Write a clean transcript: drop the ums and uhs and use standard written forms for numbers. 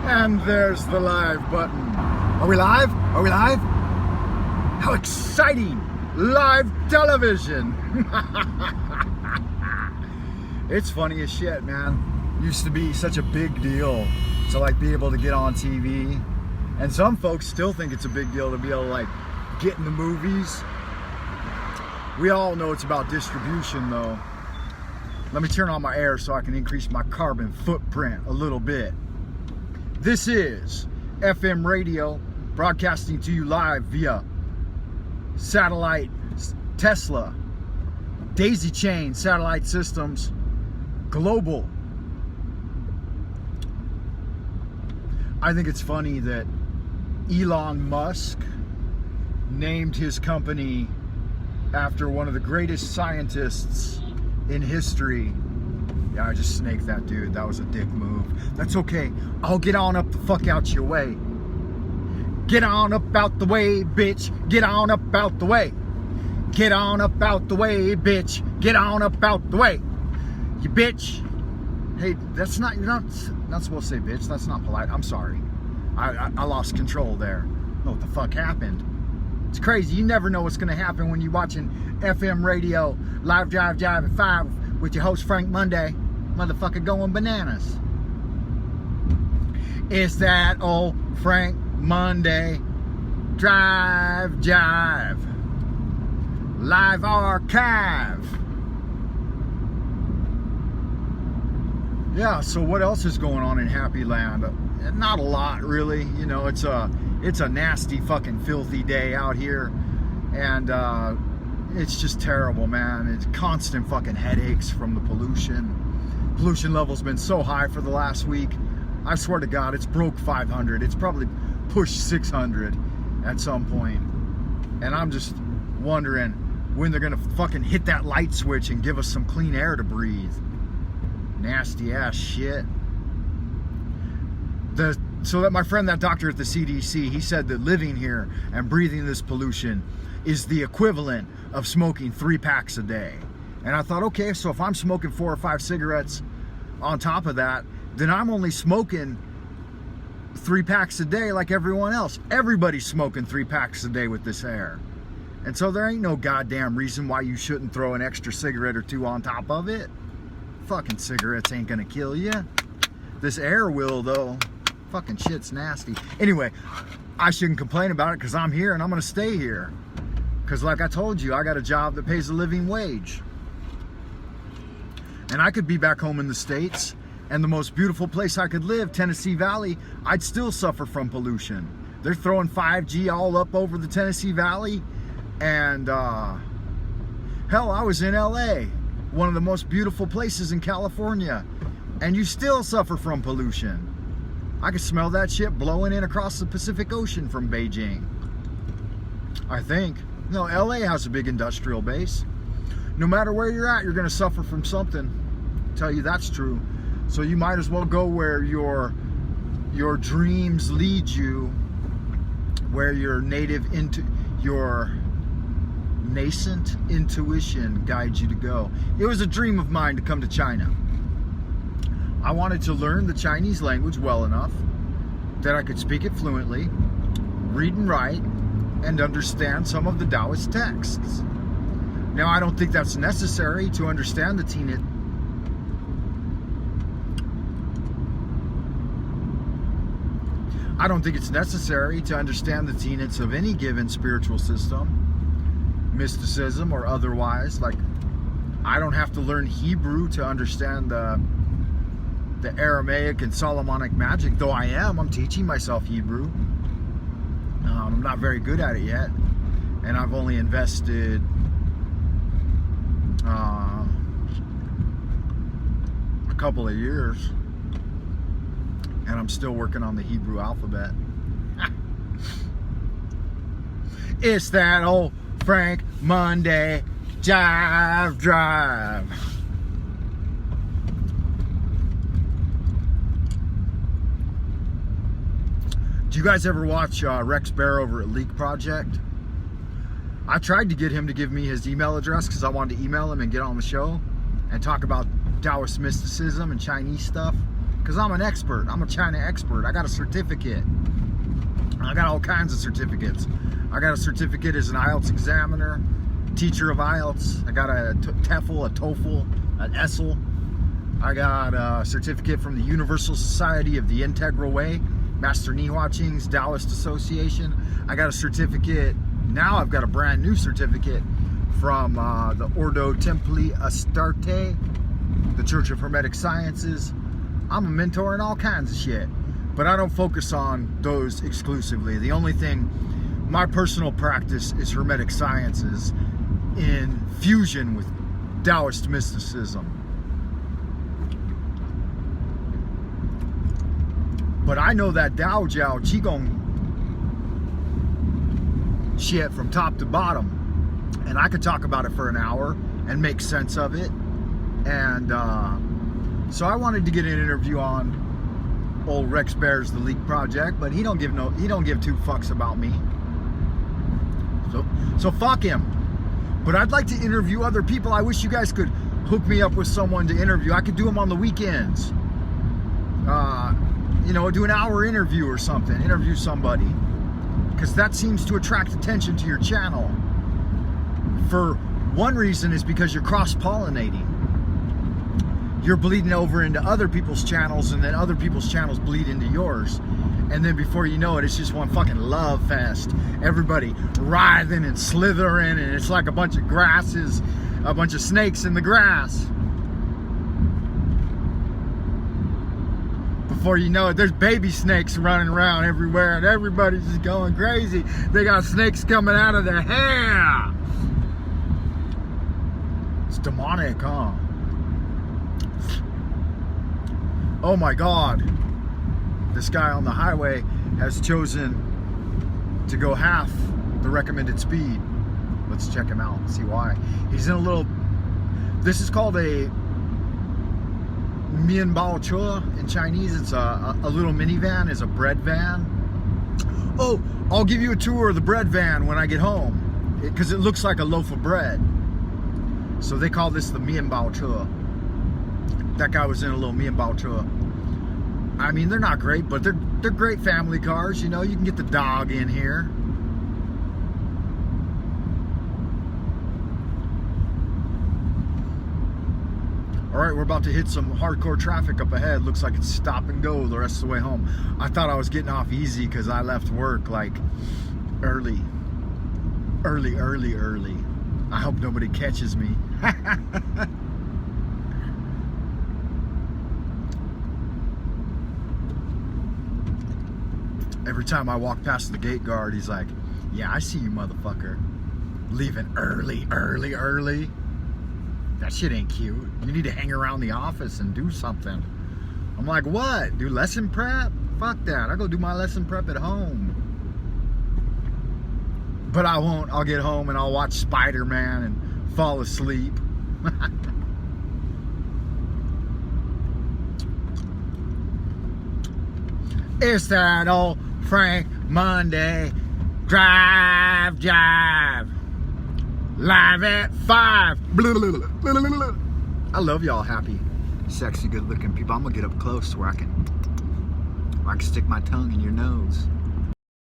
And there's the live button. Are we live? Are we live? How exciting! Live television! It's funny as shit, man. Used to be such a big deal to like be able to get on TV. And some folks still think it's a big deal to be able to like get in the movies. We all know it's about distribution though. Let me turn on my air so I can increase my carbon footprint a little bit. This is FM radio broadcasting to you live via satellite Tesla, daisy chain satellite systems, global. I think it's funny that Elon Musk named his company after one of the greatest scientists in history. Yeah, I just snaked that dude. That was a dick move. That's okay. I'll get on up the fuck out your way. Get on up out the way, bitch. Get on up out the way. Get on up out the way, bitch. Get on up out the way. You bitch. Hey, that's not, you're not supposed to say bitch. That's not polite. I'm sorry. I lost control there. I don't know what the fuck happened. It's crazy. You never know what's going to happen when you're watching FM radio, Live Drive at 5 with your host Frank Monday. Motherfucker going bananas. It's that old Frank Monday Drive Jive Live Archive. Yeah, so what else is going on in Happy Land? Not a lot, really. You know, it's a nasty fucking filthy day out here, and it's just terrible, man. It's constant fucking headaches from the pollution. Pollution level's been so high for the last week. I swear to God, it's broke 500. It's probably pushed 600 at some point. And I'm just wondering when they're gonna fucking hit that light switch and give us some clean air to breathe. Nasty ass shit. So that my friend, that doctor at the CDC, he said that living here and breathing this pollution is the equivalent of smoking 3 packs a day. And I thought, okay, so if I'm smoking 4 or 5 cigarettes on top of that, then I'm only smoking 3 packs a day like everyone else. Everybody's smoking 3 packs a day with this air. And so there ain't no goddamn reason why you shouldn't throw an extra cigarette or 2 on top of it. Fucking cigarettes ain't gonna kill you. This air will though. Fucking shit's nasty. Anyway, I shouldn't complain about it because I'm here and I'm gonna stay here. Because like I told you, I got a job that pays a living wage. And I could be back home in the States, and the most beautiful place I could live, Tennessee Valley, I'd still suffer from pollution. They're throwing 5G all up over the Tennessee Valley. And hell, I was in LA, one of the most beautiful places in California, and you still suffer from pollution. I could smell that shit blowing in across the Pacific Ocean from Beijing. I think. No, LA has a big industrial base. No matter where you're at, you're going to suffer from something. I'll tell you that's true. So you might as well go where your dreams lead you, where your nascent intuition guides you to go. It was a dream of mine to come to China. I wanted to learn the Chinese language well enough that I could speak it fluently, read and write, and understand some of the Taoist texts. Now, I don't think that's necessary to understand the tenet. I don't think it's necessary to understand the tenets of any given spiritual system, mysticism or otherwise. Like, I don't have to learn Hebrew to understand the Aramaic and Solomonic magic, though I'm teaching myself Hebrew. I'm not very good at it yet, and I've only invested a couple of years, and I'm still working on the Hebrew alphabet. It's that old Frank Monday Jive Drive. Do you guys ever watch Rex Bear over at Leak Project? I tried to get him to give me his email address because I wanted to email him and get on the show and talk about Taoist mysticism and Chinese stuff. Because I'm an expert. I'm a China expert. I got a certificate. I got all kinds of certificates. I got a certificate as an IELTS examiner, teacher of IELTS. I got a TEFL, a TOEFL, an ESL. I got a certificate from the Universal Society of the Integral Way, Master Nihua Ching's Taoist Association. I got a certificate, now I've got a brand new certificate from the Ordo Templi Astarte, the Church of Hermetic Sciences. I'm a mentor in all kinds of shit, but I don't focus on those exclusively. The only thing, my personal practice is Hermetic Sciences in fusion with Taoist mysticism. But I know that Dao Jiao Qigong shit from top to bottom. And I could talk about it for an hour and make sense of it. And so I wanted to get an interview on old Rex Bear's The Leak Project, but he don't give two fucks about me. So fuck him. But I'd like to interview other people. I wish you guys could hook me up with someone to interview. I could do them on the weekends. You know, do an hour interview or something. Interview somebody. Because that seems to attract attention to your channel. For one reason is because you're cross-pollinating. You're bleeding over into other people's channels, and then other people's channels bleed into yours. And then before you know it, it's just one fucking love fest. Everybody writhing and slithering, and it's like a bunch of grasses, a bunch of snakes in the grass. Before you know it, there's baby snakes running around everywhere, and everybody's just going crazy. They got snakes coming out of their hair. It's demonic, huh? Oh my God. This guy on the highway has chosen to go half the recommended speed. Let's check him out and see why. He's in a little, this is called a Mian Bao Chua in Chinese. It's a little minivan, is a bread van. Oh, I'll give you a tour of the bread van when I get home, because it looks like a loaf of bread. So they call this the Mian Bao Chua. That guy was in a little Mian Bao Chua. I mean, they're not great, but they're great family cars. You know, you can get the dog in here. All right, we're about to hit some hardcore traffic up ahead. Looks like it's stop and go the rest of the way home. I thought I was getting off easy because I left work like early. I hope nobody catches me. Every time I walk past the gate guard, he's like, yeah, I see you, motherfucker. Leaving early. That shit ain't cute. You need to hang around the office and do something. I'm like, what? Do lesson prep? Fuck that. I'll go do my lesson prep at home. But I won't. I'll get home and I'll watch Spider-Man and fall asleep. It's that old Frank Monday drive. Live at 5. I love y'all happy, sexy, good looking people. I'm gonna get up close where I can stick my tongue in your nose.